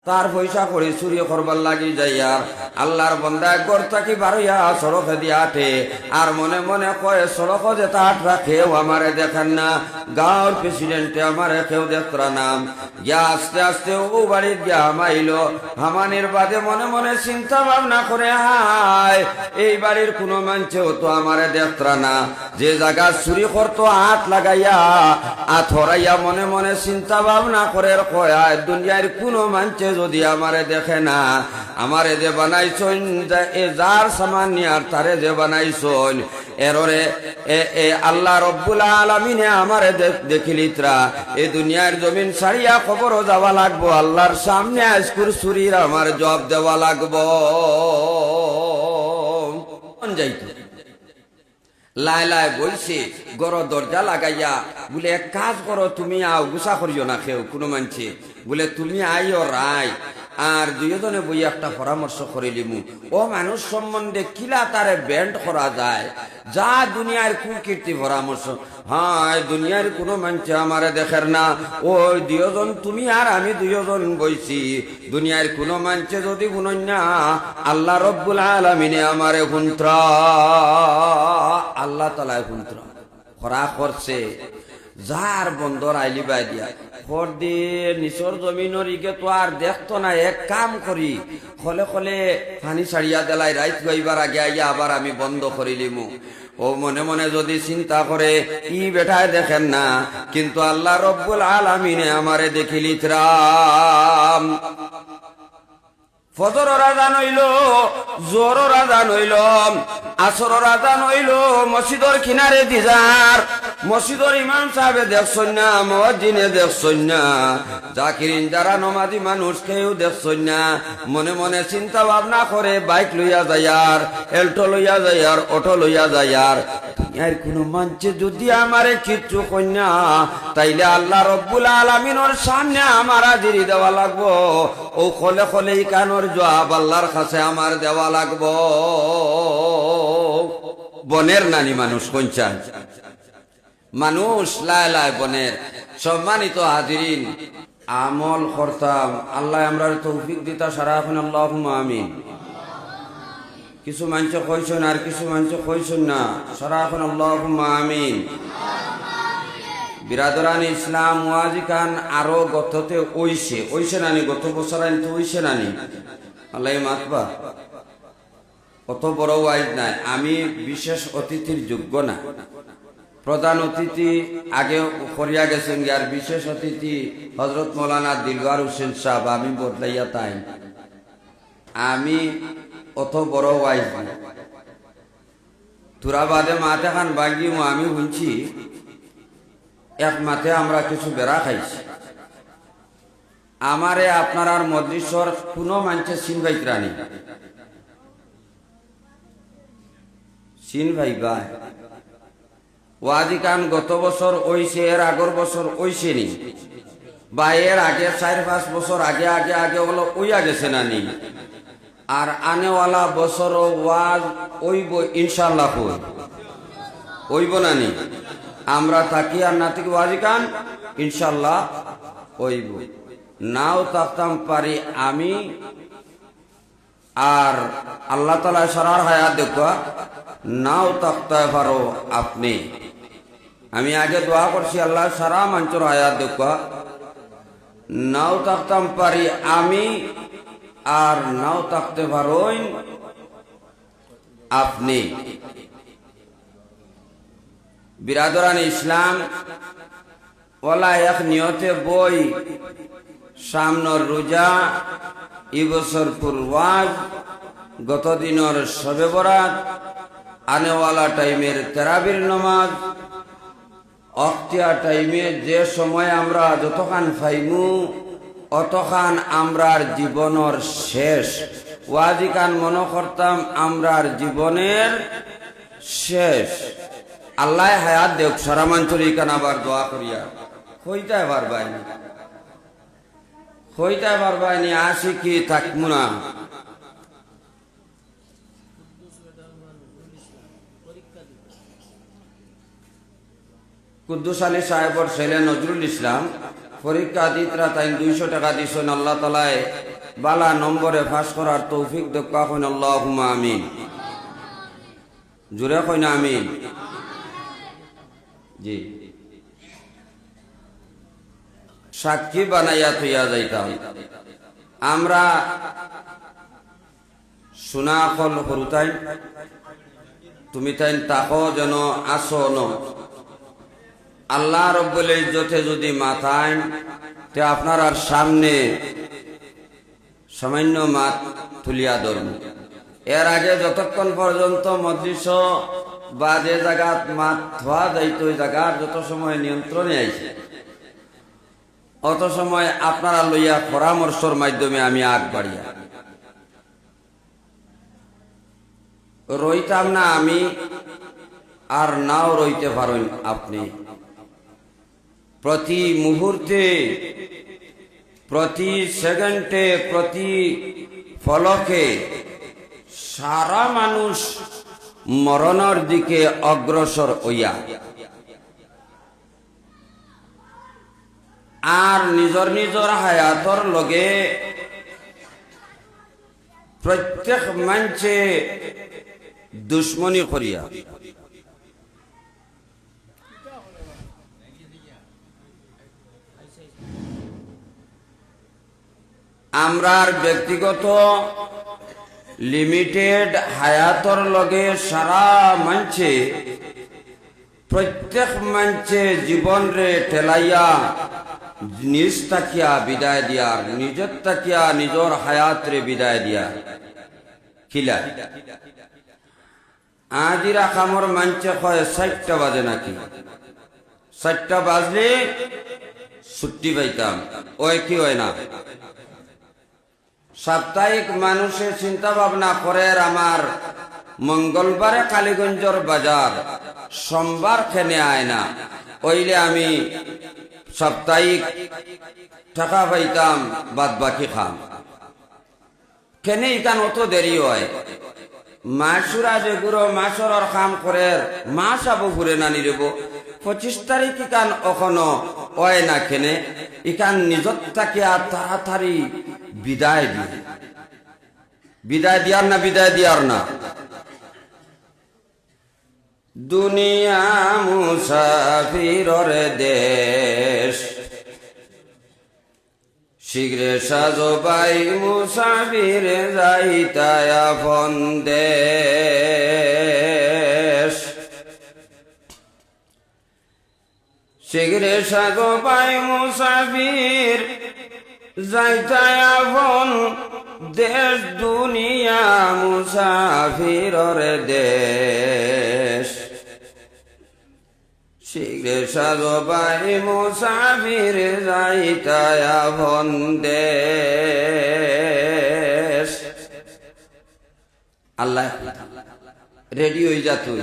তার পয়সা করে চুরি করবার লাগি যাইয়া আল্লাহর বন্দা গড় থাকি বারইয়া সড়কে দিয়া আটে আর মনে মনে কয়ে সড়ক যে তাট রাখেও আমারে দেখেন না, গাঁওর প্রেসিডেন্টে আমারে কেউ দেখরা নাম গিয়া আস্তে আস্তে ও বাড়ি গিয়া হামাইল। হামানির বাদে মনে মনে চিন্তা ভাবনা করে হায় এই বাড়ির কোনো মানুষেও তো আমারে দেখরা না, যে জায়গা চুরি করতো হাত লাগাইয়া হাত হরাইয়া মনে মনে চিন্তা ভাবনা করে কয় দুনিয়ার কোনো মানুষে যদি আমারে দেখে না, আমারে যে বানাইছন এ যার সামান নিয়ার তারে যে বানাইছন এররে এ আল্লাহ রব্বুল আলামিনে আমারে দেখিলিত্রা এই দুনিয়ার জমিন ছাড়িয়া খবরও যাওয়া লাগবো, আল্লাহর সামনে আজকুর চুরির আমার জবাব দেওয়া লাগবো। যাইতো লাই লাই বলছে গড় দরজা লাগাইয়া বলে এক কাজ করো তুমি আও, গুসা করিও না কেউ কোনো মানছে বলে তুমি আইও রাই আর দুইজনে বই একটা পরামর্শ করে লিমু ও মানুষ সম্বন্ধে কিলা তারে ব্যান্ড করা যায় যা দুনিয়ার কুকীর্তি পরামর্শ। হ্যাঁ দুনিয়ার কোনো মানুষে আমারে দেখের না, ওই দুইজন তুমি আর আমি দুইজন বইছি, দুনিয়ার কোনো মানুষে যদি শুনন না আল্লাহ রব্বুল আলামিনে আমারে হুন্ত্রা আল্লাহ তালায় হুন্ত্রা খরা করছে যার বন্দর আইলি বাই দিয়া খর দিয়ে নিচর জমিনের ইকে তো আর দেখতো না। এক কাম করি খলে খলে পানি ছাড়িয়া দেলাই রাইত গইবার আগে আইয়া আবার আমি বন্ধ করিলিমু। ও মনে মনে যদি চিন্তা করে ই বেটায় দেখেন না, কিন্তু আল্লাহ রব্বুল আলামিনে আমারে দেখিলিতরাম। ফজর আযান হইল, জোহর আযান হইল, আসর আযান হইল, মসজিদের কিনারে দিজার মসজিদের ইমাম সাহেবে দেখছন না, মুয়াজ্জিনে দেখছন না, জাকিরিন যারা নমাজি মানুষ কেউ দেখছন না। মনে মনে চিন্তা ভাবনা করে বাইক লইয়া যাইয়ার, এল্টো লইয়া যাইয়ার, অটো লইয়া যাইয়ার দুনিয়ার কোন মানুষে যদি আমারে কিচ্ছু কন্যা তাইলে আল্লাহ রব্বুল আলামিনের সামনে আমার হাজিরি দেওয়া লাগবো। ও খলে খলে কানোর জবাব আল্লাহর কাছে আমার দেওয়া লাগবো। বনের নানি মানুষ কইছান মানুষ লাই লাই বনের সম্মানিত হাজিরিন আমল করতাম আল্লাহ আমরা তৌফিক দিতা সারা এখন আল্লাহুম্মা আমিন। কিছু মানুষ কইছেন আর কিছু মানুষ কইছেন না, সারা এখন আল্লাহুম্মা আমিন। বিরাদরান ইসলাম ওয়াজি খান আরো গততে ওইছে নানি, গত বছর আনতে ওইছে নানি আল্লাহ মাতবা অত বড় ওয়াইজ নাই। আমি বিশেষ অতিথির যোগ্য না, প্রধান অতিথি আগে করিয়া গেছেন আর বিশেষ অতিথি হযরত মৌলানা দিলওয়ার হোসেন সাহেব, আমি বদলাইয়া তাই আমি অত বড় ওয়াইজ না। তুরা বাদে মাথে খান বাগিও আমি শুনছি এক মাথে আমরা কিছু বেড়া খাইছি। আমারে আপনার আর মজলিসর কোনো মানুষের চিন ভাইকরানি চিন ভাই ভাই ওয়াজি কান গত বছর ওইছে, এর আগর বছর ওইছে নি বা এর আগে 4-5 বছর আগে আগে আগে হলো ওইয়া গেছে না নি। আর আনেওয়ালা বছর ওয়াজ ওইব ইনশাল্লাহ ওইব না নি। আমরা তাকি আর না থেকে ওয়াজি কান ইনশাল্লাহ ওইব নাও থাকতাম পারি আমি আর আল্লাহ তাআলা সারার হায়াত দেখা নাও থাকতে পারো আপনি। আমি আগে দোয়া করছি আল্লাহ সারা মানুষের হায়াত দেখা নাও থাকতাম পারি আমি আর নাও থাকতে পারোই আপনি। বিরাদরান ইসলাম ওলা এক নিয়তে বই সামনের রোজা এবছর পূর্বাজ গত দিনের শবে বরাত আনেওয়ালা টাইমের তেরাবির নমাজ অক্তিয়া টাইমে যে সময় আমরা যতখান ফাইমু অতখান আমরার জীবনের শেষ। ওয়াজি কান মনে করতাম আমরার জীবনের শেষ। আল্লাহ হায়াত দেখ সারা মাঞ্চরি কান আবার দোয়া করিয়া হইতাই পারবাইনি আসি কি থাকবো না। কুদ্দুস আলী সাহেবর ছেলে নজরুল ইসলাম পরীক্ষা দিতরা তাই 200 টাকা দিছেন। আল্লাহ তাআলা বালা নম্বরে পাস করার তৌফিক দেখা কইন আল্লাহুম্মা আমিন। জুড়ে কইন আমিন। জি, সাক্ষী বানাইয়া থইয়া যাইতাম। আমরা শোনা কল করুতাই, তুমি তাই তাকো যেন আসো ন আল্লাহ রব্বুল ইজ্জতে যদি মাথায় তে আপনার আর সামনে সামান্য মাত তুলিয়া ধরব। এর আগে যতক্ষণ পর্যন্ত মজলিস বা যে জায়গাত মাত ধোয়া যাইত ওই জায়গার যত সময় নিয়ন্ত্রণে আইছে অত সময় আপনারা লইয়া পরামর্শের মাধ্যমে আমি আগ বাড়িয়া রইতাম না আমি, আর নাও রইতে পারেন আপনি। প্রতি মুহূর্তে, প্রতি সেকেন্ডে, প্রতি ফলকে সারা মানুষ মরণের দিকে অগ্রসর হইয়া আর নিজর নিজর হায়াতর লগে প্রত্যেক মানুষে দুশ্মনী করিয়া আমরার ব্যক্তিগত লিমিটেড হায়াতর লগে সারা মানুষে প্রত্যেক মানুষে জীবন রে ঠেলাইয়া নিজ তাকিয়া বিদায় দিয়ার, নিজের তাকিয়া নিজর হায়াত রে বিদায় দিয়া খিলা। আজিরা খামর মানছে কয় ৬০টা বাজে নাকি, ৬০টা বাজলে ছুটি পাইতাম, ওই কি হয় না। সাপ্তাহিক মানুষে চিন্তা ভাবনা করে আমার মঙ্গলবারে কালীগঞ্জর বাজার, সোমবার খেনে আয় না, ওইলে আমি সাপ্তাহিক টাকা পাইতাম, বাদ বাকি খাম। কেনে ইকান অত দেরি হয়? মাসুরা যেগুলো মাসর কাম করে মাস আবু ঘুরে না নিরব 25 তারিখ ইকান এখনো হয় না, কেনে ইকান নিজত তাকিয়া তাড়াতাড়ি বিদায় দিয়ে, বিদায় দিয়ার না, বিদায় দিয়ার না। দুনিয়া মুসাফিরর দেশ, শীঘ্রে সাজো ভাই মুসাফির যাইতায় আপন দেশ। শীঘ্রে সাজো ভাই মুসাফির যাইতায় আপন দেশ, দুনিয়া মুসাফিরর দেশ। শীঘ্রে সাজো ভাই মুসাফির যাইতায় আপন দেশ। আল্লাহ রেডি হয়ে যা তুই।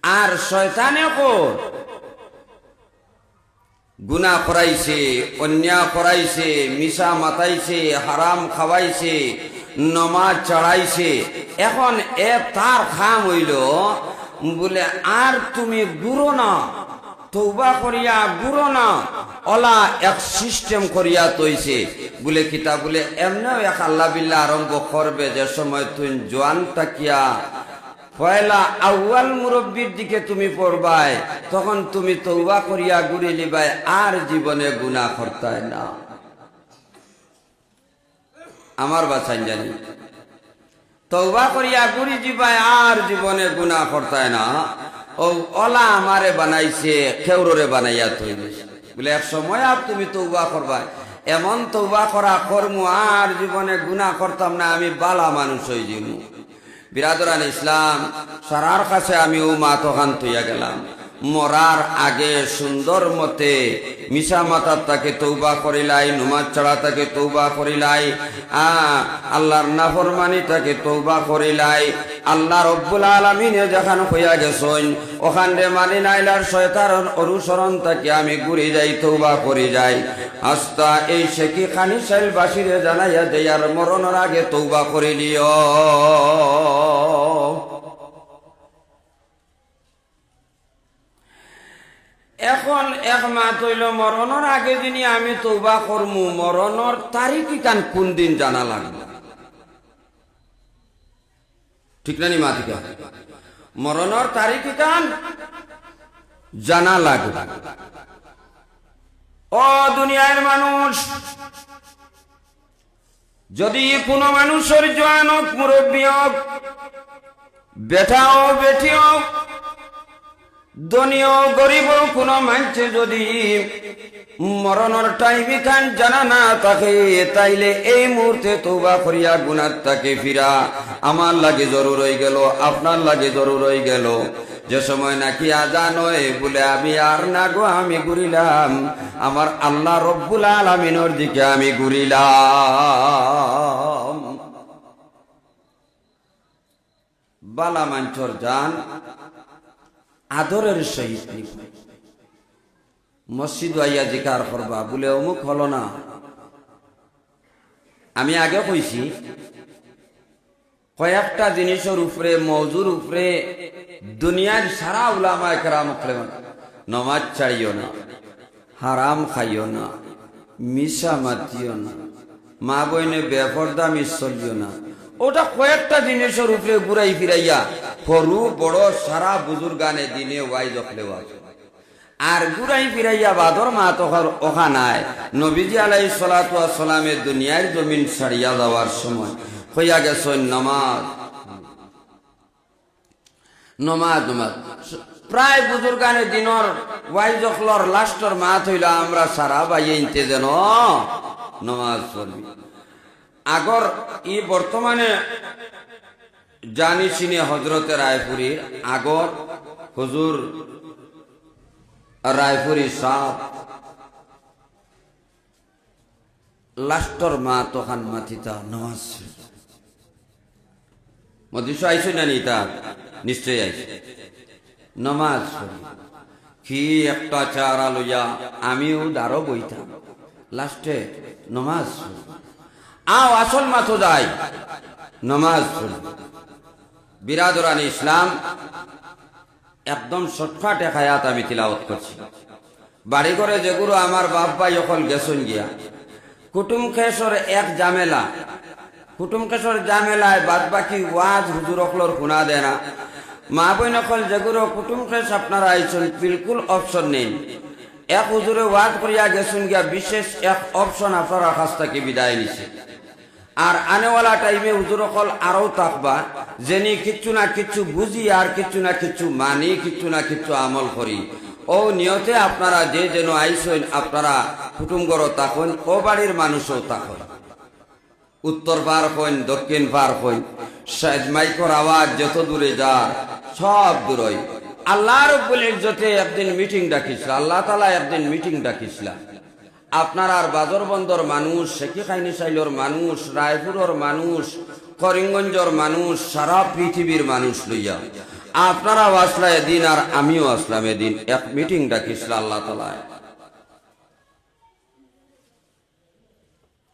আর শয়তানে কর গুনাহ করাইছে, অন্যায় করাইছে, মিশা মাতাইছে, হারাম খাওয়াইছে, নমাজ চড়াইছে। এখন এ তার খাম হইল বলে আর তুমি গুরো না, তওবা করিয়া গুরো না, ওলা এক সিস্টেম করিয়া তৈছে বলে কিতা বলে এমনিও এক আল্লাহ বিল্লাহ আরম্ভ করবে। যে সময় তুই জোয়ান তাকিয়া পয়লা আউয়াল মুরব্বীর দিকে তুমি পড়বাই, তখন তুমি তওবা করিয়া গুড়ি লিবাই, আর জীবনে গুনাহ করতাই না। আমার বাঁচান জানি তওবা করিয়া গুড়ি জিবাই, আর জীবনে গুনাহ করতাই না। ও ওলা আমারে বানাইছে, খেউরে বানাইয়া তৈরি বলে এক সময় আর তুমি তওবা করবাই। এমন তওবা করা কর্ম আর জীবনে গুনাহ করতাম না, আমি বালা মানুষ হয়ে যাব। বিরাদরান ইসলাম, সারার কাছে আমি ও মা তখন তুইয়া গেলাম। মরার আগে সুন্দর মতে মিশা মাতার তাকে তৌবা করিলাই, নমাজ ছাড়া তাকে তৌবা করিলাই, আল্লাহর নাফরমানি তাকে তৌবা করিলাই। আল্লাহ রব্বুল আলামিনে যেখান হইয়া গেছন ওখান রে মানি নাইলার শয়তানের অনুসরণ তাকে আমি ঘুরে যাই, তৌবা করি যাই। আস্তা এই শেখি খানি সাইল বাসিরে জানাইয়া দেই, আর মরণের আগে তৌবা করিলিও। এখন এক মাস হইল মরণের আগে দিনই আমি তওবা করমু, মরণের তারিখ কান কোন দিন জানা লাগবে, ঠিক না নি মাতিকা? মরণের তারিখ কান জানা লাগবে। ও দুনিয়ার মানুষ, যদি কোনো মানুষের জওয়ান হোক, মুরব্বী হোক, বেটা হোক, বেটি হোক, ধনী হোক, গরিব হোক, কোনো মানুষে যদি মরণের টাইম খান জানা না থাকে, তাইলে এই মুহূর্তে তওবা করিয়া গুনাহ থেকে ফিরা আমার লাগে জরুর হয়ে গেল, আপনার লাগে জরুর হয়ে গেল। যে সময় নাকি আজান হয় বলে আমি আর না গো, আমি ঘুরিলাম আমার আল্লাহ রব্বুল আলামিনের দিকে, আমি ঘুরিলাম। বালা মাঞ্চর জান আদরের সহিত মসজিদ আইয়া জিকার করবা বলে অমুক হলো না। আমি আগে কইছি কয়েকটা জিনিসের উপরে, মওজুর উপরে দুনিয়ার সারা উলামায়ে কেরাম বলেন নামাজ ছাড়িও না, হারাম খাইও না, মিশা মাতিও না, মা বইনে বেপরদা মিস চলিও না। ওটা কয়েকটা জিনিসের উপরে ঘুরাই ফিরাইয়া সরু বড় সারা বুজুর্গানে দিনে ওয়াইজ অখলে ওয়াজ আর ঘুরাই ফিরাইয়া বাদর মা তখন ওখা নাই। নবীজি আলাইহিস সালাতু ওয়াস সালামের দুনিয়ার জমিন ছাড়িয়া যাওয়ার সময় হইয়া গেছেন নামাজ নামাজ নামাজ। প্রায় বুজুর্গানে দিনর ওয়াইজ অখলর লাস্টর মা হইল আমরা সারা বাইয়ে ইনতে যেন নামাজ পড়বি। আগর ই বর্তমানে জানি চিনি হজরতে রায়পুরীর আগর হুজুর রায়পুরী সাহ লাস্টর মা তখন মাতিতা নামাজ মদিস আইসে না নিতা নিশ্চয় আইসে নামাজ কি একটা চারা লইয়া আমিও দাঁড়ো বইতাম লাস্টে নামাজ আও আসল মাথো যাই নামাজ বিরাদরান ইসলাম একদম শর্টকাট এক আয়াত আমি তিলাওয়াত করছি। বাড়ি করে যেগুলো আমার বাপ ভাই অকল গেছন গিয়া কুটুম খেসর এক জামেলা, কুটুম খেসর জামেলায় বাদ বাকি ওয়াজ হুজুর অকলর শুনা দেয় না। মা বইন অকল যেগুলো কুটুম খেস আপনারা আইছেন বিলকুল অপশন নেই। এক হুজুরে ওয়াজ করিয়া গেছুন গিয়া বিশেষ এক অপশন আপনারা কাছ থেকে বিদায় নিছে। আর আনেওয়ালা টাইমে হুজুর অকল আরও থাকবা যেনি কিচ্ছু না কিচ্ছু বুঝি আর কিচ্ছু না কিচ্ছু মানি, কিচ্ছু না কিচ্ছু আমল করি। ও নিয়তে আপনারা যে যেন আইসেন আপনারা কুটুমগর থাকুন, ও বাড়ির মানুষও থাকুন, উত্তর পার হইন দক্ষিণ পার হইন, মাইকর আওয়াজ যত দূরে যা সব দূরই। আল্লাহ রব্বুল ইজ্জতে একদিন মিটিং ডাকিছিল, আল্লাহ তাআলা একদিন মিটিং ডাকিছিল। আপনার আর বাজর বন্দর মানুষ, শেখি খাইনি সাইলর মানুষ, রায়পুরের মানুষ, করিমগঞ্জের মানুষ, সারা পৃথিবীর মানুষ লইয়া আপনারাও আসলা এদিন আর আমিও আসলাম এদিন। এক মিটিং ডাকিছিল আল্লাহ তাআলা।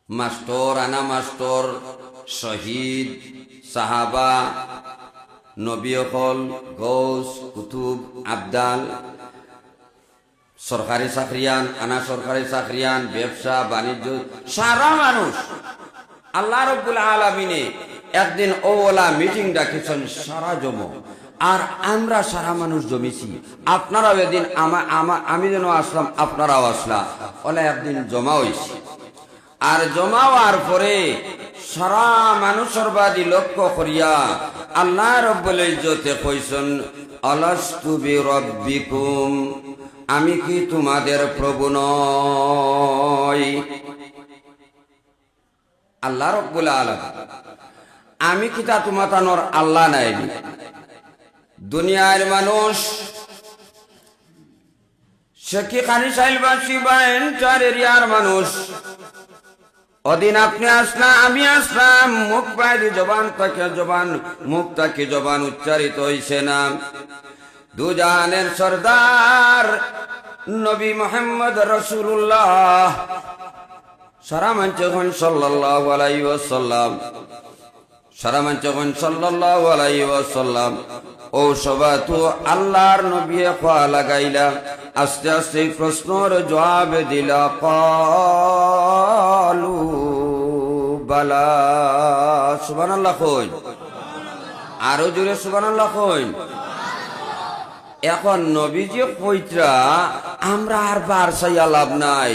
মাস্টর, আনা মাস্টর, শহীদ, সাহাবা, নবী অকল, গৌস, কুতুব, আবদাল, সরকারি চাকরিয়ান, আনা সরকারি চাকরিয়ান, ব্যবসা বাণিজ্য, সারা মানুষ আল্লাহ রব্বুল আলামিনে একদিন ওলা মিটিং ডাকিছেন সারা জমো। আর আমরা সারা মানুষ জমিছি, আপনারাও এদিন আমি যেন আসলাম আপনারাও আসলাম, ওলা একদিন জমা হয়েছি। আর জমা হওয়ার পরে সারা মানুষের বাদী লক্ষ্য করিয়া আল্লাহ রব্বুল ইজ্জতে কইছেন আলাস্তু বিরাব্বিকুম, আমি কি তোমাদের প্রভু নই? আল্লাহ রব্বুল আলামিন আমি কি তা তোমাতানোর আল্লাহ নাই? দুনিয়ার মানুষ শেখি খানি সাইলবাসী বা এন্টার এরিয়ার মানুষ ওদিন আপনি আসলাম আমি আসলাম, মুখ বাইরে জবান থেকে জবান, মুখ থেকে জবান উচ্চারিত হইছে না। দুজাহানের সরদার নবী মুহাম্মদ রাসূলুল্লাহ সারা মঞ্চখন সাল্লাল্লাহু আলাইহি ওয়াসাল্লাম, সারা মঞ্চখন সাল্লাল্লাহু আলাইহি ওয়াসাল্লাম ও সবাতু আল্লাহর নবী খোয়া লাগাইলা আস্তে আস্তে প্রশ্নর জবাব দিল ক্বালু বালা। সুবহানাল্লাহ কই, আরো জোরে সুবহানাল্লাহ কই। এখন নবীজি কইত্রা আমরা আর বার চাইয়া লাভ নাই,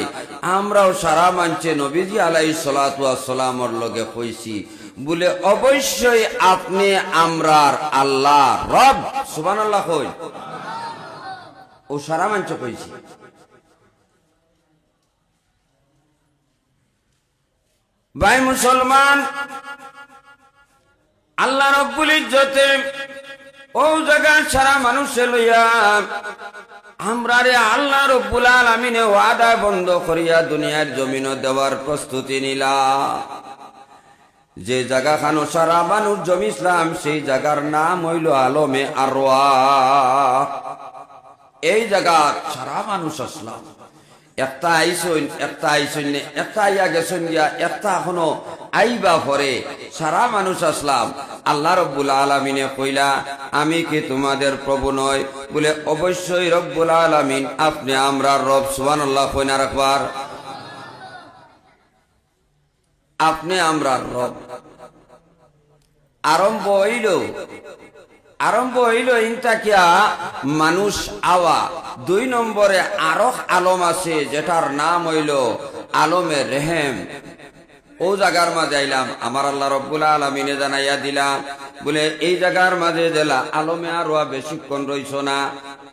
আমরাও সারা মানছে নবীজি আলাইহিস সালাতু ওয়াস সালামর লগে কইছি বলে অবশ্যই আপনি আমরার আল্লাহ রব। সুবহানাল্লাহ কই, ও সারা মানছে কইছি। ভাই মুসলমান, আল্লাহ রব্বুল ইজ্জতে ও জায়গা সারা মানুষে লইয়া আমরা রে আল্লাহ রব্বুল আলামিনে ওয়াদা বন্ধ করিয়া দুনিয়ার জমিন দেওয়ার প্রস্তুতি নিলা। যে জায়গা খানো সারা মানুষ জমিছিলাম সেই জায়গার নাম হইল আলমে আরওয়াহ। এই জায়গা সারা মানুষ আসলাম, একটা আইসইন একটা আইসইন একটা আইয়া গেছেন গিয়া একটা এখনো আইবা পরে সারা মানুষ আসলাম। আল্লাহ রব্বুল আলামিনে কইলা আমি কি তোমাদের প্রভু নয় বলে অবশ্যই রব্বুল আলামিন আপনি আমরা রব। সুবহানাল্লাহ কই না রাখবার, আপনি আমরা রব। আরম্ভ হইল ইনতাকিয়া মানুষ আওয়া। 2 নম্বরে আরো আলম আছে যেটার নাম হইল আলমে রেহেম। ও জায়গার মাঝে আইলাম, আমার আল্লাহ রব্বুল আলামিনে জানাইয়া দিলাম বলে এই জায়গার মাঝে দিলা আলমে আরওয়া বেশিক্ষণ রইছ না,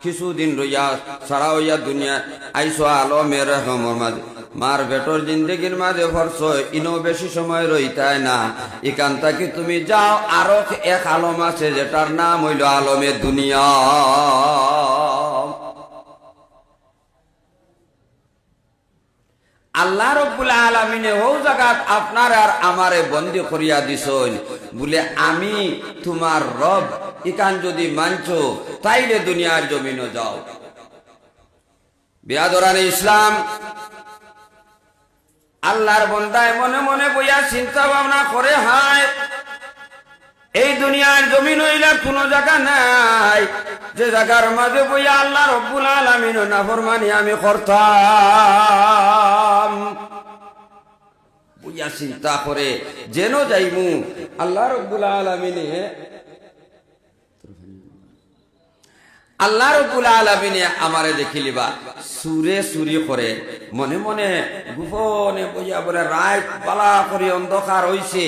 কিছুদিন রইয়া সারা হইয়া দুনিয়া আইসো আলমে রেহেমের মাঝে। মার বেটর জিন্দগির মাঝে ভরছ, ইনো বেশি সময় রইতায় না। এখান থেকে তুমি যাও, আরো এক আলম আছে যেটার নাম হইল আলমে দুনিয়া। আল্লাহ রব্বুল আলামিনে ও জায়গাত আপনার আর আমারে বন্দি করিয়া দিছন বলে আমি তোমার রব। এখান যদি মানছো তাইলে দুনিয়ার জমিনে যাও। বিয়াদরানে ইসলাম, আল্লাহর বন্দায় মনে মনে বইয়া চিন্তা ভাবনা করে, হায় এই দুনিয়ার জমিন হইলা কোন জায়গা নাই যে জায়গার মাঝে বইয়া আল্লাহ রব্বুল আলামিন নাফরমানি আমি করতাম। বইয়া চিন্তা করে যেন যাইমু আল্লাহ রব্বুল আলামিনে আমারে দেখিলিবা সুরে সুরি করে মনে মনে গোপনে বইয়া বলে রাত বালা করে অন্ধকার হইছে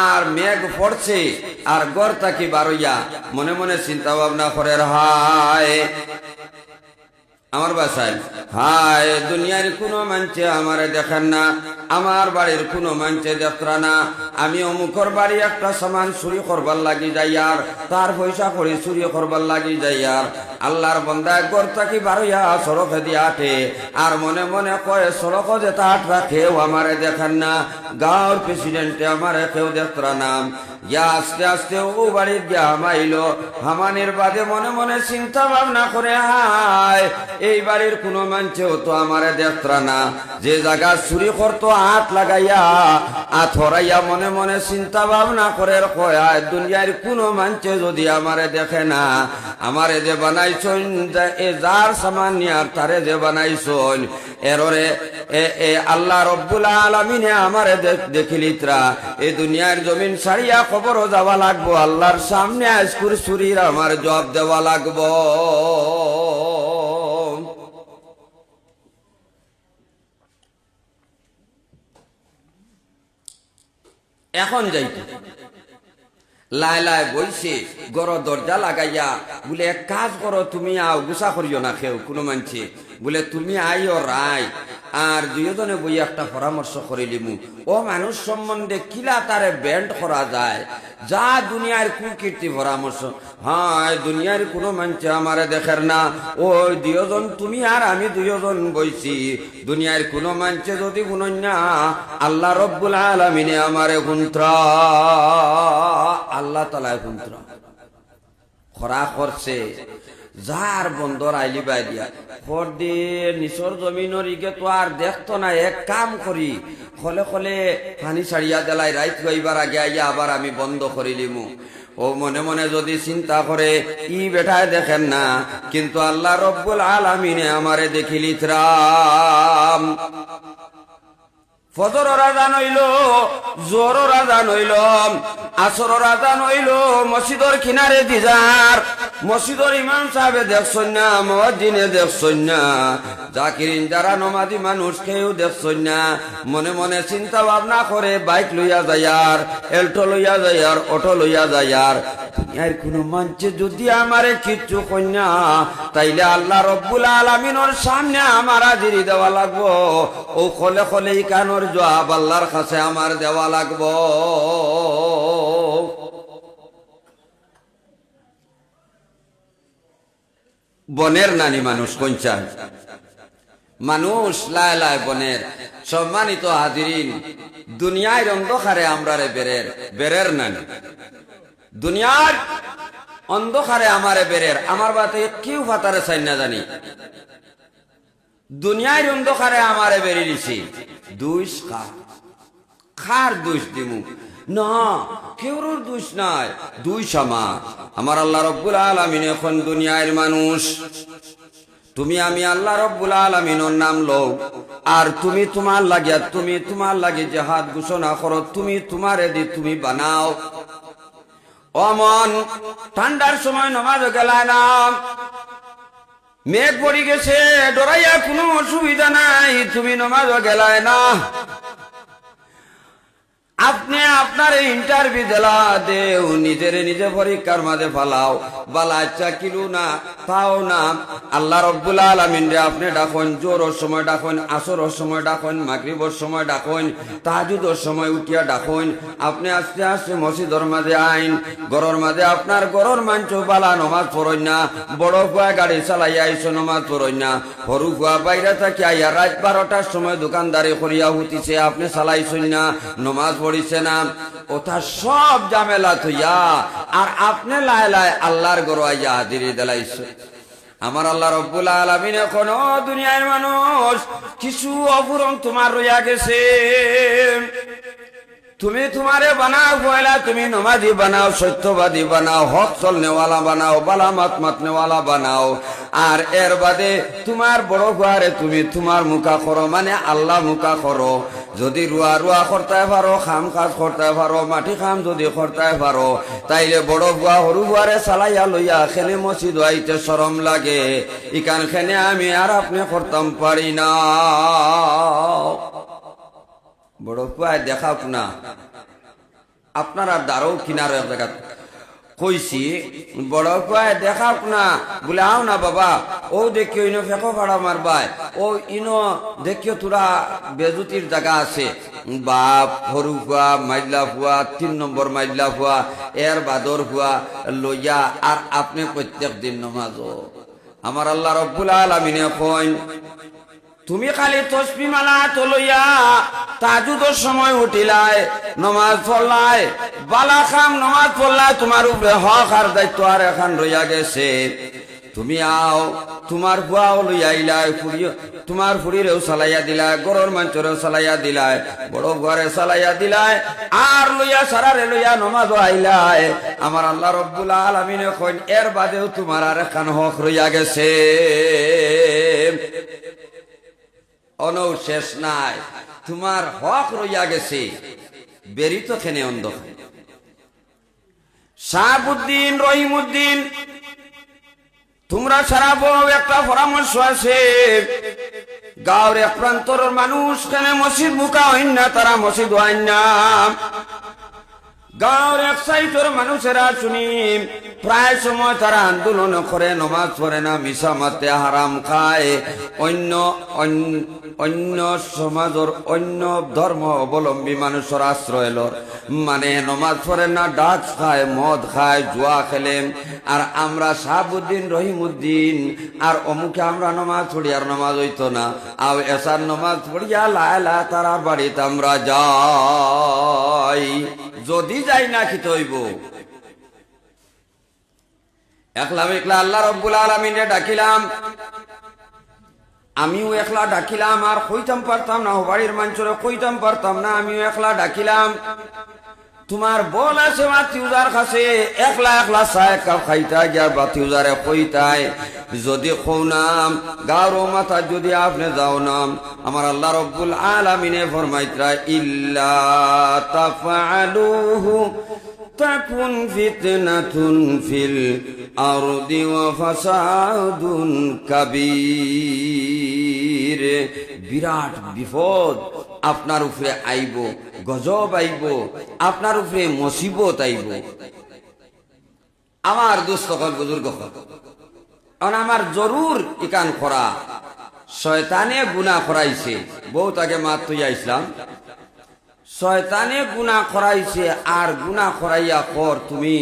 আর মেঘ পড়ছে আর ঘর থাকি বারইয়া মনে মনে চিন্তা ভাবনা করে, হায় আমার বাসায়, হায় দুনিয়ার কোনো মানছে আমারে দেখেন না, আমার বাড়ির কোনো মানছে দেখরা না। আমি অমুকর বাড়ি একটা সামান চুরি করবার লাগি যাই আর তার পয়সা করে চুরি করবার লাগি যাই আর আল্লাহর বন্দা ঘর থাকি বারইয়া সড়কে দিয়ে আটে আর মনে মনে কয়ে সড়ক যে তাট রাখেও আমারে দেখেন না, গাঁওর প্রেসিডেন্টে আমারে কেউ দেখরা না। ইয়া আস্তে আস্তে ও বাড়ির গিয়া হামাইল, হামানির বাদে মনে মনে চিন্তা ভাবনা করে, হায় এই বাড়ির কোনো মানছেও তো আমারে দেখরা না। যে জায়গা চুরি করতো হাত লাগাইয়া হাত হরাইয়া মনে মনে চিন্তা ভাবনা করে কয়, দুনিয়ার কোনো মানছে যদি আমারে দেখে না, আমারে যে বানাইছন এ যার সামান নিয়ার তারে যে বানাইছন এররে আল্লাহ রব্বুল আলামিনে আমারে দেখিলিত্রা এই দুনিয়ার জমিন ছাড়িয়া খবরও যাওয়া লাগবো, আল্লাহর সামনে আজকুর চুরির আমার জবাব দেওয়া লাগবো। এখন যাইতে লাই লাই বইছে গড় দরজা লাগাইয়া বলে এক কাজ করো তুমি আও, গুসা করিও না কেউ কোনো মানছে বলে তুমি আইও রায় আর দুইজনে বই একটা পরামর্শ করে লিমু ও মানুষ সম্বন্ধে কিলা তারে ব্যান্ড করা যায় যা দুনিয়ার কুকীর্তি পরামর্শ। হ্যাঁ দুনিয়ার কোনো মানছে আমারে দেখের না, ওই দুইজন তুমি আর আমি দুইজন বইছি, দুনিয়ার কোনো মানছে যদি গুণন না আল্লাহ রব্বুল আলামিনে আমারে গুন্ত্রা, আল্লাহ তাআলা গুন্ত্রা খরা করছে যার বন্দর আইলি বাই দিয়া ফর্দে নিচর জমিনের ইগে তো আর দেখতো না। এক কাম করি খলে খলে পানি ছাড়িয়া দেলাই রাইত গইবার আগে আইয়া আবার আমি বন্ধ করিলিমু। ও মনে মনে যদি চিন্তা করে ই বেটায় দেখেন না, কিন্তু আল্লাহ রব্বুল আলামিনে আমারে দেখিলিতরাম। ফজর আযান হইল, জোহর আযান হইল, আসর আযান হইল, মসজিদের কিনারে দিজার মসজিদের ইমাম সাহেবে দেখছন না, মুয়াজ্জিনে দেখছন না, জাকিরিন যারা নমাজি মানুষ কেউ দেখছন না। মনে মনে চিন্তা ভাবনা করে বাইক লইয়া যাইয়ার, এল্টো লইয়া যাইয়ার, অটো লইয়া যাইয়ার। দুনিয়ার কোন মানুষ যদি আমারে কিচ্ছু কন্যা, তাইলে আল্লাহ রব্বুল আলামিনের সামনে আমার হাজিরি দেওয়া লাগবো। ও খলে খলে কানোর জবাব আল্লাহর কাছে আমার দেওয়া লাগবো। বনের নানি মানুষ কঞ্চান মানুষ লাই লাই বনের। সম্মানিত হাজিরিন, দুনিয়ার অন্ধকারে আমরা রে বেরের নানি, দুনিয়ার অন্ধকারে আমারে বেরের। আমার বাতে কেউ ফাতারে চাই না জানি, দুনিয়ার অন্ধকারে আমারে বেরিয়ে দিছি। দুইশ খার দুইশ দিমু না, কেউর দুইশ নাই, দুইশ আমার আল্লাহ রব্বুল আলামিন। এখন দুনিয়ার মানুষ তুমি আমি আল্লাহ রব্বুল আলামিনের নাম লও, আর তুমি তোমার লাগিয়া তুমি তোমার লাগে জিহাদ ঘোষণা করো, তুমি তোমারে দি তুমি বানাও। অমন ঠান্ডার সময় নামাজ গেলায় না, মেঘ পড়ি গেছে, ডরাইয়া কোনো অসুবিধা নাই, তুমি নামাজ গেলায় না। আপনি আপনার ইন্টারভিউ দিলা দেও, নিজের নিজে পরীক্ষার মাঝে ফালাও, বালা চাকিলু না তাও না। আল্লাহ রব্বুল আলামিন রে আপনি ডাকুন, জোহরের সময় ডাকুন, আসরের সময় ডাকুন, মাগরিবের সময় ডাকুন, তাহাজ্জুদের সময় উঠিয়া ডাকুন। আপনি আস্তে আস্তে মসজিদের মাঝে আইন, ঘরের মাঝে আপনার ঘরের মানুষ বালা নমাজ পড়েন না, বড় ফুয়া গাড়ি চালাইয়া আইসো নমাজ পড়েন না, সরু ফুয়া বাইরে থাকি আইয়া রাত 12টার সময় দোকানদারি করিয়া হুতিছে, আপনি চালাইছেন না, নমাজ পড়িছে না। ওটা সব জামেলা থইয়া আর আপনি লাই লাই আল্লাহর ঘর আইয়া হাজিরি দিলাইছে। আমার আল্লাহ রব্বুল আলামিন এখন দুনিয়ার মানুষ কিছু অপূরণ তোমার রইয়া গেছে। তুমি তোমারে বানাও পয়লা, তুমি নমাজি বানাও, সত্যবাদী বানাও, হক চলনেওয়ালা বানাও, বালামাত মাতনেওয়ালা বানাও। আর এর বাদে তোমার বড় গুয়ারে তুমি তোমার মুখা করো, মানে আল্লাহ মুখা করো। যদি রুয়া রুয়া করতে পারো, খাম কাজ করতে পারো, মাটি খাম যদি করতে পারো, তাইলে বড় গুয়া সরু গুয়ারে চালাইয়া লইয়া খেলে মসজিদ আইতে শরম লাগে। ইকান খেনে আমি আর আপনি করতাম পারি না। বড় কুয়ায় দেখাক না, আপনারা দাঁড়াও কিনার জায়গা কইছি, বড় কুয়ায় দেখাক না বলে আও না বাবা, ও দেখিও ইনো ফেঁকো ভাড়া মারবাই, ও ইনো দেখিও তোরা বেজুতির জায়গা আছে। বাপ সরু ফুয়া, মাইলা ফুয়া, 3 নম্বর মাইলা ফুয়া, এর বাদর ফুয়া লইয়া আর আপনি প্রত্যেক দিন নমাজ। আমার আল্লাহ রব্বুল আলামিন কইন, তুমি খালি তসবি মালা তো লইয়া তাহাজ্জুদের সময় উঠিলাই, নমাজ পড়লাই, বালা খাম নমাজ পড়লাই, তোমার উপরে হক আর দায়িত্ব আর এখন রইয়া গেছে। তুমি আও, তোমার বুয়াও লইয়া আইলাই, তোমার ফুড়িরেও চালাইয়া দিলাই, গরর মানুষেরও চালাইয়া দিলাই, বড় ঘরে চালাইয়া দিলাই, আর লইয়া সারারে লইয়া নমাজ আইলাই। আমার আল্লাহ রব্বুল আলামিন কইন, এর বাদেও তোমার আর এখন হক রইয়া গেছে। অনৌ শেষ নাই, তোমার হক রইয়া গেছে। বেরি তো খেনে অন্ধ। শাহাবুদ্দিন, রহিমউদ্দিন, তোমরা সারা বড় একটা পরামর্শ আছে। গাঁওর এক প্রান্তর মানুষ কেনে মসজিদ মুখা হইন না, তারা মসজিদ হইন না। গাঁওর এক সাইটের মানুষেরা শুনি প্রায় সময় তারা আন্দোলন করে, নমাজ পড়ে না, মিশা মাতে, হারাম খায়, অন্য সমাজের অন্য ধর্ম অবলম্বী মানুষের আশ্রয় লর, মানে নমাজ পড়ে না, ডাক খায়, মদ খায়, জুয়া খেলে। আর আমরা শাহাবুদ্দিন, রহিমউদ্দিন আর অমুকে আমরা নমাজ পড়ি, আর নমাজ হইতো না। আর এসার নমাজ পড়িয়া লায়লা তারা বাড়িতে আমরা যাই। যদি যাই না কি তৈব, একলা একলা আল্লাহ রব্বুল আলামিনে ডাকিলাম, আমিও একলা ডাকিলাম, আর কইতাম পারতাম না, বাড়ির মানুষরে কইতাম পারতাম না, আমিও একলা ডাকিলাম। তোমার বল আছে বাতিউজার কাছে, একলা একলা চায় কাপ খাইতা গিয়া বাতিউজারে কইতাই, যদি কৌ নাম গারো মাথা যদি আপনি যাও নাম, আমার আল্লাহ রব্বুল আলামিনে ফরমাইতরা ইল্লা তাফআলুহু তাকুন ফিতনাতুন ফিল আরদি ওয়া ফাসাদুন কাবীর। বিরাট বিপদ আপনার উপরে আইব, গজব আইব, আপনার উপরে মুসিবত আইব। আমার দোস্ত হল বুজুর্গ হল, আমার জরুর ইকান করা শয়তানে গুনাহ করাইছে। বহুত আগে মাত তুই আইসলাম, শয়তানে গুনাহ করাইছে, আর গুনাহ করাইয়া পর তুমি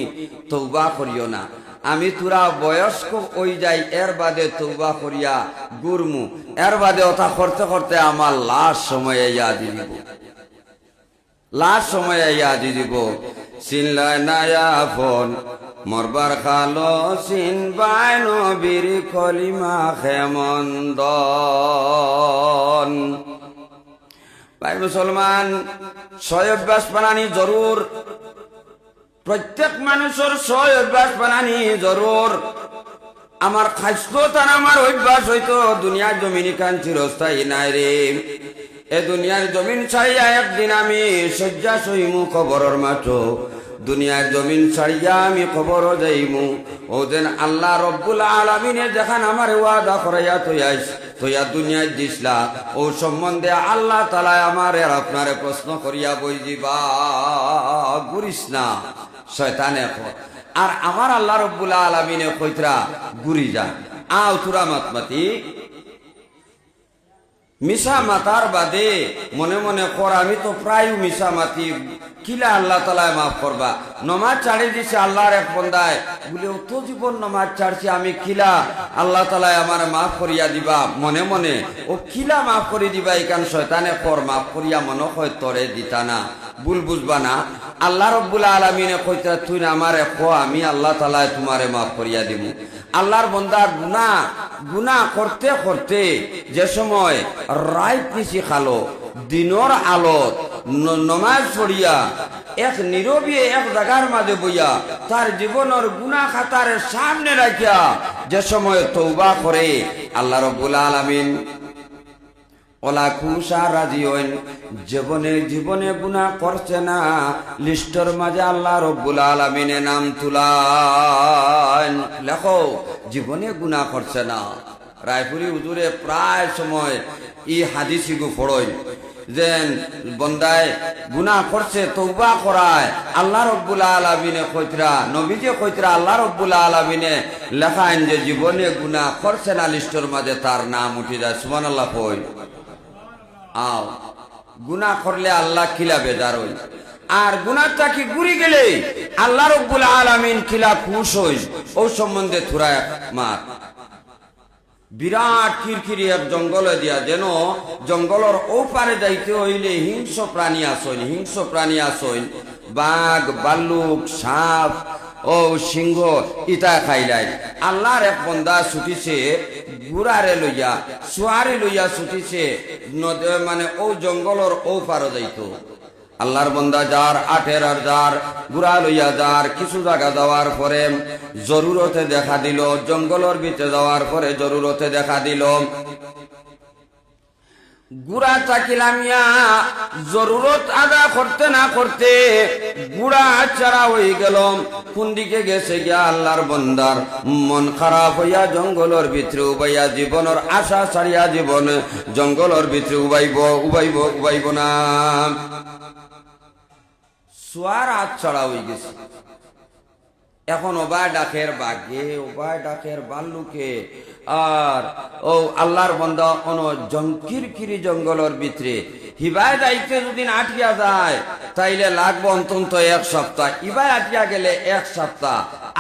তওবা করিও না। আমি তোরা বয়স্ক ওই যাই, এর বাদে তওবা করিয়া গুরমু, এর বাদে ওটা করতে করতে আমার লাশ সময় ইয়া দিব, লাশ সময় ইয়া দিব। চিনলাই নায়া ফোন মরবার খালো চিনবাই নবীর কলিমা খেমন্দন। ভাই মুসলমান, ছয় অভ্যাস বানানি জরুর, প্রত্যেক মানুষের ছয় অভ্যাস বানানি জরুর। আমার খাইস্ত আর আমার অভ্যাস হইতো দুনিয়ার জমিন কান চিরস্থায়ী নাই রে। এ দুনিয়ার জমিন ছাড়িয়া একদিন আমি শয্যা সইমু কবরের মাঠো, দুনিয়ার জমিন ছাড়িয়া আমি কবর যাইমু। ও যেন আল্লাহ রব্বুল আলামিনে যেখান আমার ওয়াদা করাইয়া তৈয়া দুনিয়ায় দিসলা, ও সম্বন্ধে আল্লাহ তাআলা আমারে আর আপনারে প্রশ্ন করিয়া বইজিবা, গুরিস না শয়তানে। আর আমার আল্লাহ রব্বুল আলামিনে কইতরা গুরি যা, আও তুরা মাতমাতি মিশা মাতার বাদে মনে মনে কর, আমি তো প্রায় মিশা মাতি, কিলা আল্লাহ তাআলা মাফ করবা। নমাজ ছাড়ি দিছে আল্লাহর এক বন্দায়, বলে অত জীবন নমাজ ছাড়ছি, আমি কিলা আল্লাহ তাআলা আমার মাফ করিয়া দিবা। মনে মনে ও কিলা মাফ করি দিবা, এখান শয়তানে কর মাফ করিয়া মনে হয় তরে দিতা না, ভুল বুঝবা না। আল্লাহ রব্বুল আলামিনে কইতা তুই আমারে কো, আমি আল্লাহ তাআলা তোমারে মাফ করিয়া দিব। আল্লাহর বন্দা গুনাহ করতে করতে যে সময় রাত নিশি খালো, দিনর আলোত নমাজ পড়িয়া এক নীরবী এক জায়গার মাঝে বইয়া তার জীবনের গুনাহ খাতার সামনে রাখিয়া যে সময় তওবা করে, আল্লাহ রব্বুল আলামিন ওলা খুশা রাজি হইন। জীবনে গুনাহ করছে না, লিস্টর মাঝে আল্লাহ রব্বুল আলামিনের নাম তুলান, লেখো জীবনে গুনাহ করছে না। রায়পুরি হুজুরে প্রায় সময় ই হাদিসিগু ফড়ই, যেন বন্দায় গুনাহ করছে তওবা করায়, আল্লাহ রব্বুল আলামিনে কইতরা, নবীজি কইতরা আল্লাহ রব্বুল আলামিনে লেখাইন যে জীবনে গুনাহ করছে না, লিস্টর মাঝে তার নাম উঠে যায়। সুবহানাল্লাহ কই। আও গুনাহ করলে আল্লাহ কিলা বেজার হই, আর গুনাহটা কি গুরি গেলে আল্লাহ রব্বুল আলামিন কিলা খুশ হই, ও সম্বন্ধে থুরা মাত। বিরাট কিরকিরি এক জঙ্গলে দিয়া, যেন জঙ্গলের ও পারে যাইতে হইলে হিংস্র প্রাণী আসইন, বাঘ বাল্লুক সাপ ও সিংহ ইটা খাইলাই। আল্লাহর এক বন্দা ছুটিছে গুড়ারে লইয়া, সোয়ারে লইয়া ছুটিছে, মানে ও জঙ্গলের ও পারে যাইতো। আল্লাহর বন্দা যার আঠের আর যার গুড়া লইয়া যার কিছু জায়গা যাওয়ার পরে জরুরতে দেখা দিল, জঙ্গলের ভিতরে যাওয়ার পরে জরুরতে দেখা দিল, গুড়া চাকিলামিয়া জরুরত আদা করতে না করতে গুড়া ছাড়া হয়ে গেল। কোন দিকে গেছে গিয়া আল্লাহর বন্দার মন খারাপ হইয়া জঙ্গলের ভিতরে উবাইয়া, জীবনের আশা ছাড়িয়া জীবন জঙ্গলের ভিতরে উবাইব না, সোয়ার হাত ছাড়া হয়ে গেছে। এখন ওবায় ডাকের বাঘে, ওবায় ডাকের বাল্লুকে, আর ও আল্লাহর বন্দা কোন জঙ্কিরকিরি জঙ্গলের ভিতরে হিবায় যাইতে যদি আটকিয়া যায় তাইলে লাগবো অন্তত এক সপ্তাহ, ইবায় আটকিয়া গেলে এক সপ্তাহ।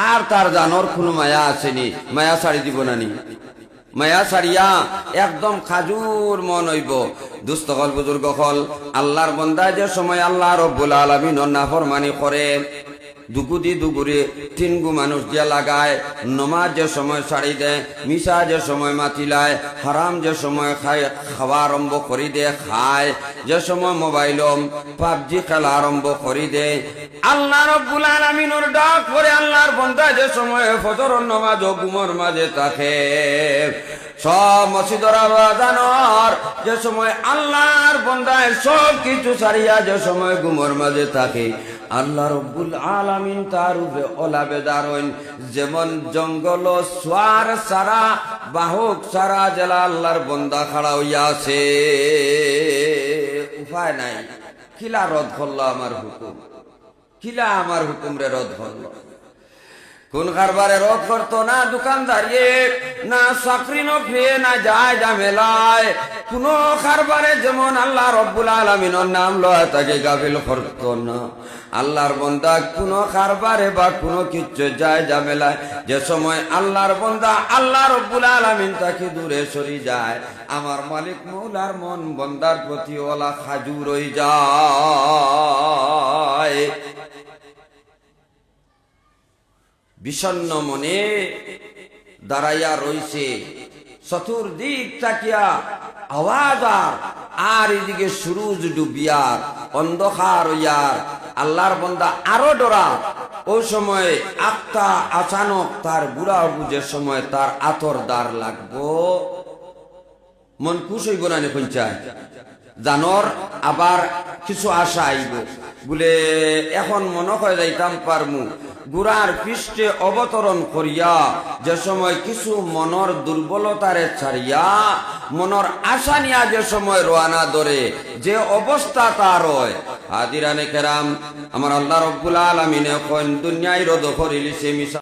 আর তার জানোর কোনো মায়া আসেনি, মায়া ছাড়ি দিব নানি, মায়া ছাড়িয়া একদম খাজুর মন হইব। দুস্থকল বুজুর্গ হল, আল্লাহর বন্দা যে সময় আল্লাহ রব্বুল আলামিনের নাফরমানি করে, দুগুদি দুগুরে তিনগু মানুষ দিয়া লাগায়, নমাজ যে সময় ছাড়ি দেয়, মিশা যে সময় মাতিলায়, হারাম যে সময় খায় খাওয়া আরম্ভ করি দে খায়, যে সময় মোবাইল পাবজি খেলা আরম্ভ করি দে, আল্লাহ রাব্বুল আলামিনের ডাক পরে আল্লাহর বান্দা যে সময় ফজরের নামাজ ও ঘুমের মাঝে থাকে, সব মসজিদের আজানের যে সময় আল্লাহর বান্দায় সব কিছু ছাড়িয়া যে সময় ঘুমের মাঝে থাকে, আল্লাহ রাব্বুল আলামিন তার উপরে ওলাবেদার হইন। যেমন জঙ্গল সোয়ার সারা বাহক সারা জেলা আল্লাহর বান্দা খাড়া হইয়া আছে, উপায় নাই, কিলা রদ করলো আমার হুকুম, কিলা আমার হুকুম রে রদ করলো। কোন কারবারে রদ করতো না দোকানদারিয়ে, না চাকরি নকরি, না যায় ঝামেলায়, কোন কারবারে যেমন আল্লাহ রাব্বুল আলামিনের নাম লয় তাকে গাফিল করতো না। আল্লাহর বান্দা কোন কারবারে বা কোন কিছু যায় ঝামেলায় যে সময় আল্লাহর বান্দা আল্লাহ রাব্বুল আলামিন তাকে দূরে সরি যায়, আমার মালিক মৌলার মন বান্দার প্রতি ওলা খাজুর হয়ে যায়। বিষণ্ণ মনে দাঁড়াইয়া রইছে, চতুর্দিক তাকিয়া আওয়াজ আর এদিকে সুরুজ ডুবিয়ার অন্ধকার হইয়ার, আল্লাহর বান্দা আরো ডরা। ওই সময় আত্মা আচানক তার বুড়া বুঝে সময় তার আতর দাঁড় লাগবো, মন খুশ হইব না পঞ্চায় জানর, আবার কিছু আশা আইব বলে এখন মনে হয় যাইতাম পারমু। গুড়ার পৃষ্ঠে অবতরণ করিয়া যে সময় কিছু মনর দুর্বলতারে ছাড়িয়া মনর আশা নিয়া যে সময় রোয়ানা ধরে, যে অবস্থা তার হয়, হাজিরানে কেরাম আমার আল্লাহ রাব্বুল আলামিনে কোন দুনিয়ায় রদ করিলিছে মিশা